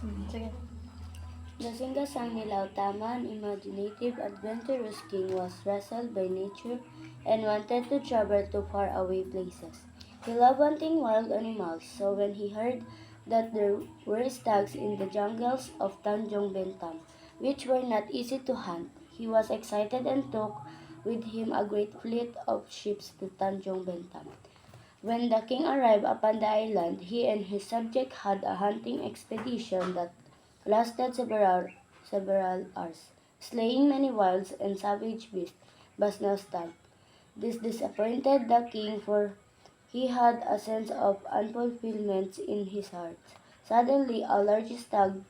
Sige. The Singasang Nilautama, an imaginative, adventurous king, was wrestled by nature and wanted to travel to faraway places. He loved hunting wild animals, so when he heard that there were stags in the jungles of Tanjong Bentam, which were not easy to hunt, he was excited and took with him a great fleet of ships to Tanjong Bentam. When the king arrived upon the island, he and his subject had a hunting expedition that lasted several hours, slaying many wild and savage beasts, but no stag. This disappointed the king, for he had a sense of unfulfillment in his heart. Suddenly, a large stag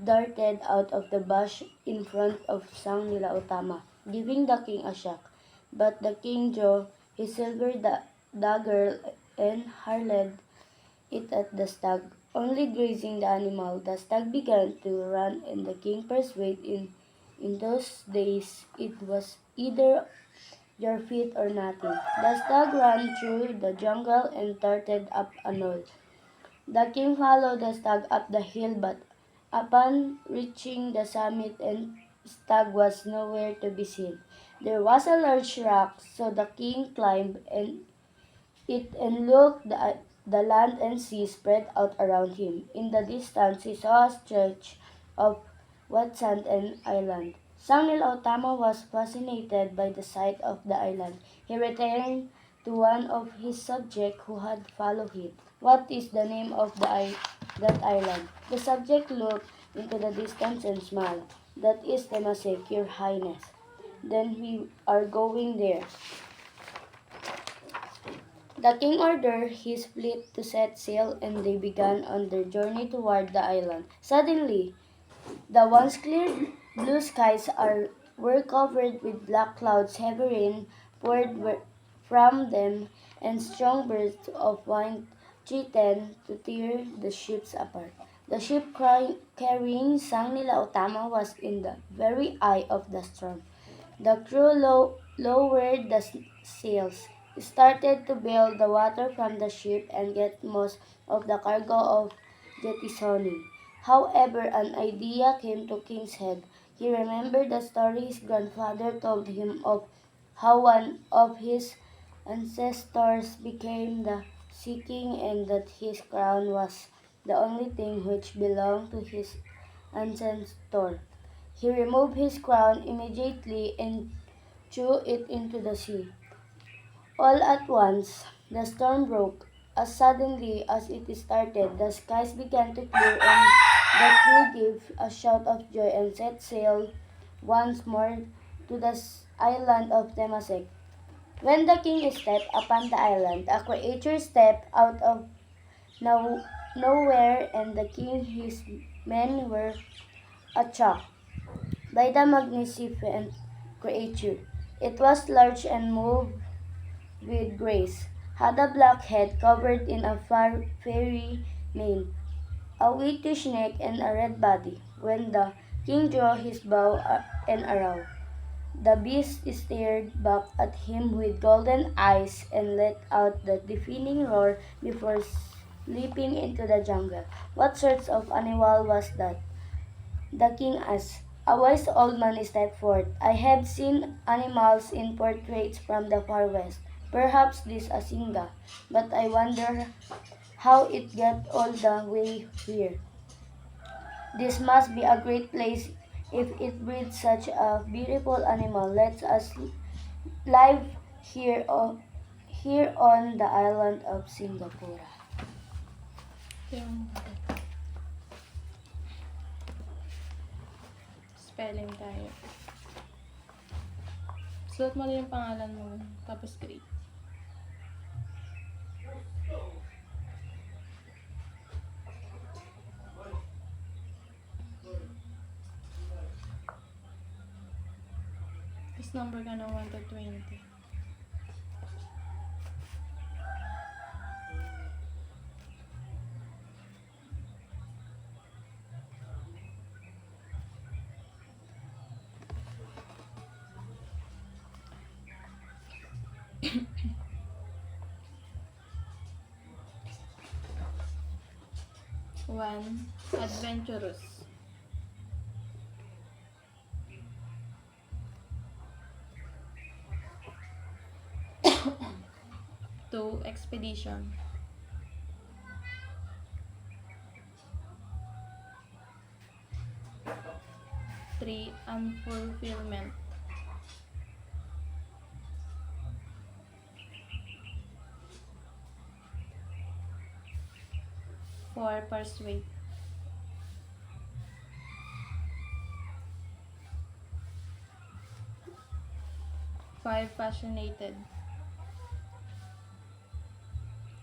darted out of the bush in front of Sang Nila Utama, giving the king a shock. But the king drew his silver dagger and hurled it at the stag, only grazing the animal. The stag began to run, and the king persuaded in those days it was either your feet or nothing. The stag ran through the jungle and darted up a knoll. The king followed the stag up the hill, but upon reaching the summit, and stag was nowhere to be seen. There was a large rock, so the king climbed it and looked the land and sea spread out around him. In the distance he saw a stretch of wet sand and island. Sangil Otama was fascinated by the sight of the island. He returned to one of his subjects who had followed him. What is the name of that island? The subject looked into the distance and smiled. That is Temasek, your highness. Then we are going there. The king ordered his fleet to set sail, and they began on their journey toward the island. Suddenly, the once clear blue skies were covered with black clouds. Heavy rain poured from them, and strong bursts of wind threatened to tear the ships apart. The ship carrying Sang Nila Utama was in the very eye of the storm. The crew lowered the sails, started to bail the water from the ship, and get most of the cargo of jettisoning. However, an idea came to King's head. He remembered the story his grandfather told him of how one of his ancestors became the sea king, and that his crown was the only thing which belonged to his ancestor. He removed his crown immediately and threw it into the sea. All at once, the storm broke. As suddenly as it started, the skies began to clear, and the crew gave a shout of joy and set sail once more to the island of Temasek. When the king stepped upon the island, a creature stepped out of nowhere, and the king and his men were attacked by the magnificent creature. It was large and moved with grace, had a black head covered in a fairy mane, a whitish neck, and a red body. When the king drew his bow and arrow, the beast stared back at him with golden eyes and let out the deafening roar before leaping into the jungle. What sort of animal was that? The king asked. A wise old man stepped forth. I have seen animals in portraits from the far west. Perhaps this a singa, but I wonder how it got all the way here. This must be a great place if it breeds such a beautiful animal. Let us live here on the island of Singapore. Yung spelling tayo. Sulat mo lang yung pangalan mo. Tapos grade. Tapos number ka ng 1 to 20. 1. Adventurous. 2. Expedition. 3. Unfulfillment. 4. Persuade. 5. Fascinated.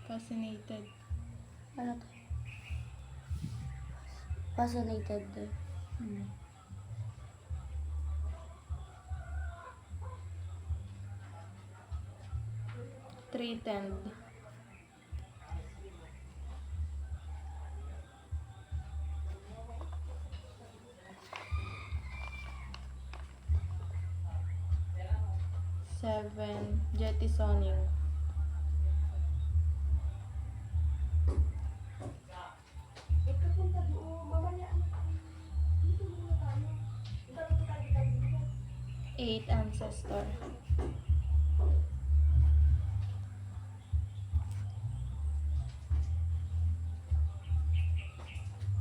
Fascinated. Ano to? Fascinated. 3. Tend. 7. Jettisoning. 8. Ancestor.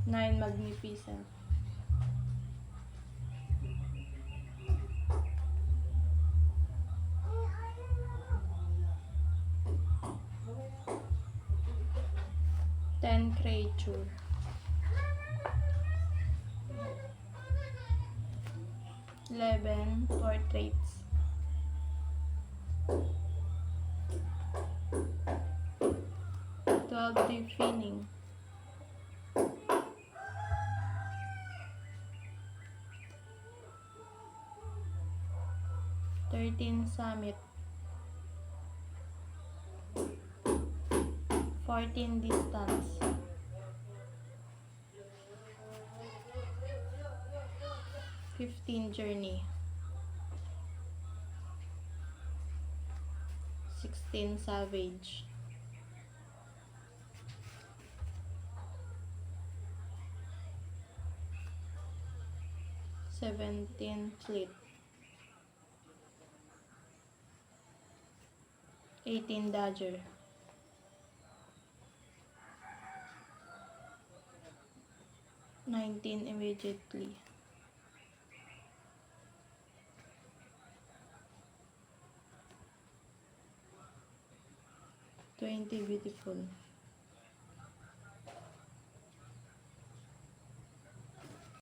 9. Magnificent. 10. Creature. 11. Portraits. 12. Defining. 13. Summit. 14. Distance. 15. Journey. 16. Savage. 17. Fleet. 18. Dodger. 19. Immediately. 20. Beautiful.